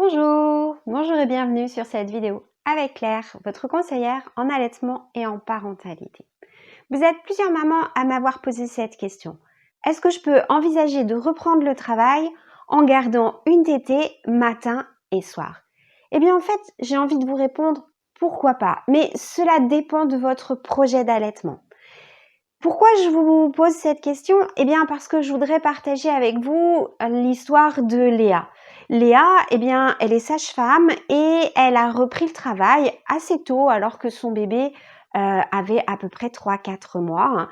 Bonjour et bienvenue sur cette vidéo avec Claire, votre conseillère en allaitement et en parentalité. Vous êtes plusieurs mamans à m'avoir posé cette question. Est-ce que je peux envisager de reprendre le travail en gardant une tétée matin et soir? Eh bien en fait, j'ai envie de vous répondre pourquoi pas, mais cela dépend de votre projet d'allaitement. Pourquoi je vous pose cette question? Eh bien parce que je voudrais partager avec vous l'histoire de Léa. Léa, eh bien, elle est sage-femme et elle a repris le travail assez tôt alors que son bébé avait à peu près 3-4 mois.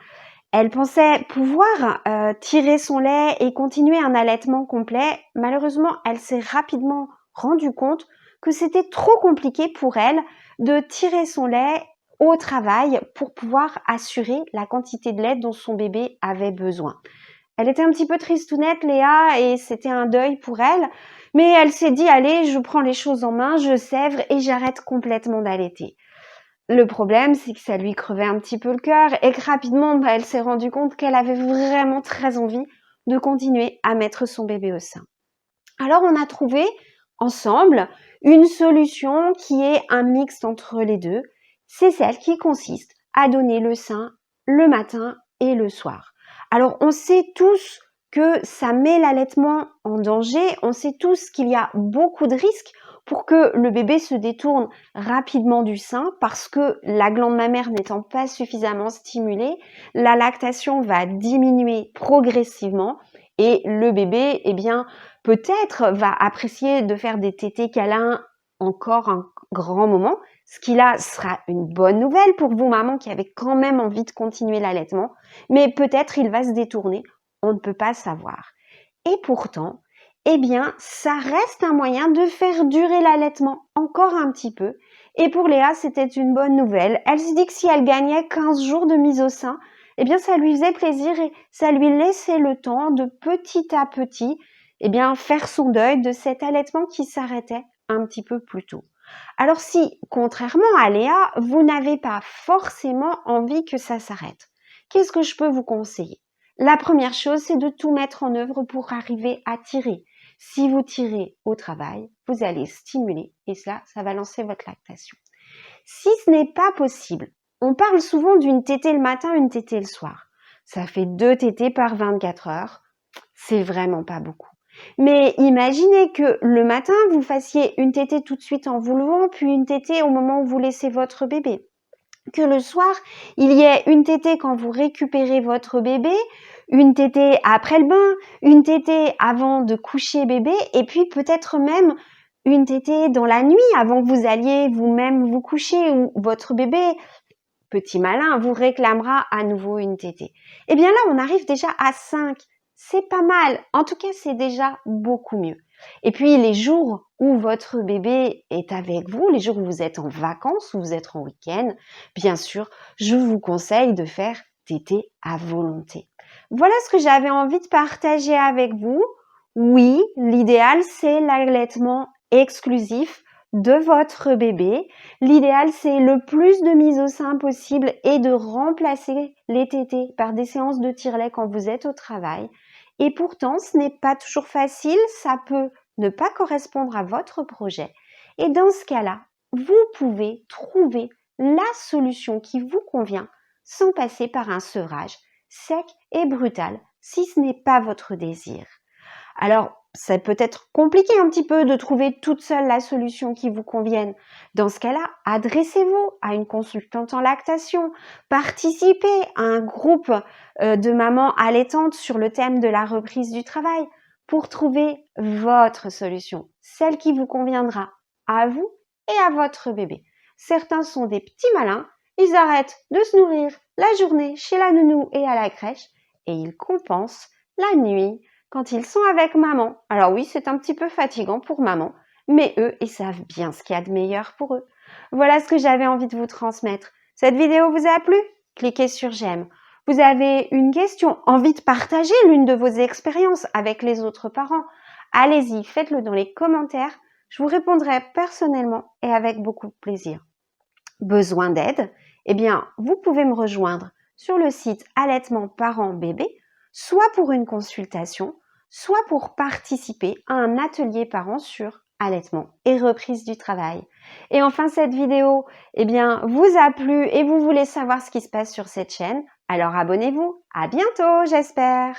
Elle pensait pouvoir tirer son lait et continuer un allaitement complet. Malheureusement, elle s'est rapidement rendue compte que c'était trop compliqué pour elle de tirer son lait au travail pour pouvoir assurer la quantité de lait dont son bébé avait besoin. Elle était un petit peu tristounette, Léa, et c'était un deuil pour elle, mais elle s'est dit, allez, je prends les choses en main, je sèvre et j'arrête complètement d'allaiter. Le problème, c'est que ça lui crevait un petit peu le cœur et que rapidement, elle s'est rendue compte qu'elle avait vraiment très envie de continuer à mettre son bébé au sein. Alors, on a trouvé ensemble une solution qui est un mix entre les deux. C'est celle qui consiste à donner le sein le matin et le soir. Alors, on sait tous que ça met l'allaitement en danger. On sait tous qu'il y a beaucoup de risques pour que le bébé se détourne rapidement du sein parce que la glande mammaire n'étant pas suffisamment stimulée, la lactation va diminuer progressivement et le bébé, eh bien, peut-être va apprécier de faire des tétés câlins encore un grand moment, ce qui là sera une bonne nouvelle pour vous, maman, qui avez quand même envie de continuer l'allaitement, mais peut-être il va se détourner, on ne peut pas savoir. Et pourtant, eh bien, ça reste un moyen de faire durer l'allaitement encore un petit peu. Et pour Léa, c'était une bonne nouvelle. Elle s'est dit que si elle gagnait 15 jours de mise au sein, eh bien, ça lui faisait plaisir et ça lui laissait le temps de petit à petit, eh bien, faire son deuil de cet allaitement qui s'arrêtait un petit peu plus tôt. Alors si, contrairement à Léa, vous n'avez pas forcément envie que ça s'arrête, qu'est-ce que je peux vous conseiller? La première chose, c'est de tout mettre en œuvre pour arriver à tirer. Si vous tirez au travail, vous allez stimuler et ça va lancer votre lactation. Si ce n'est pas possible, on parle souvent d'une tétée le matin, une tétée le soir. Ça fait 2 tétées par 24 heures. C'est vraiment pas beaucoup. Mais imaginez que le matin, vous fassiez une tétée tout de suite en vous levant, puis une tétée au moment où vous laissez votre bébé. Que le soir, il y ait une tétée quand vous récupérez votre bébé, une tétée après le bain, une tétée avant de coucher bébé, et puis peut-être même une tétée dans la nuit avant que vous alliez vous-même vous coucher ou votre bébé, petit malin, vous réclamera à nouveau une tétée. Eh bien là, on arrive déjà à 5. C'est pas mal. En tout cas, c'est déjà beaucoup mieux. Et puis, les jours où votre bébé est avec vous, les jours où vous êtes en vacances, où vous êtes en week-end, bien sûr, je vous conseille de faire tétée à volonté. Voilà ce que j'avais envie de partager avec vous. Oui, l'idéal, c'est l'allaitement exclusif de votre bébé. L'idéal, c'est le plus de mise au sein possible et de remplacer les tétés par des séances de tire-lait quand vous êtes au travail. Et pourtant, ce n'est pas toujours facile, ça peut ne pas correspondre à votre projet. Et dans ce cas-là, vous pouvez trouver la solution qui vous convient sans passer par un sevrage sec et brutal si ce n'est pas votre désir. Alors, ça peut être compliqué un petit peu de trouver toute seule la solution qui vous convienne. Dans ce cas-là, adressez-vous à une consultante en lactation, participez à un groupe de mamans allaitantes sur le thème de la reprise du travail pour trouver votre solution, celle qui vous conviendra à vous et à votre bébé. Certains sont des petits malins, ils arrêtent de se nourrir la journée chez la nounou et à la crèche et ils compensent la nuit quand ils sont avec maman. Alors oui, c'est un petit peu fatigant pour maman, mais eux, ils savent bien ce qu'il y a de meilleur pour eux. Voilà ce que j'avais envie de vous transmettre. Cette vidéo vous a plu? Cliquez sur j'aime. Vous avez une question, envie de partager l'une de vos expériences avec les autres parents? Allez-y, faites-le dans les commentaires. Je vous répondrai personnellement et avec beaucoup de plaisir. Besoin d'aide? Eh bien, vous pouvez me rejoindre sur le site Allaitement Parents Bébé, soit pour une consultation, soit pour participer à un atelier parents sur allaitement et reprise du travail. Et enfin, cette vidéo, vous a plu et vous voulez savoir ce qui se passe sur cette chaîne, alors abonnez-vous. À bientôt, j'espère.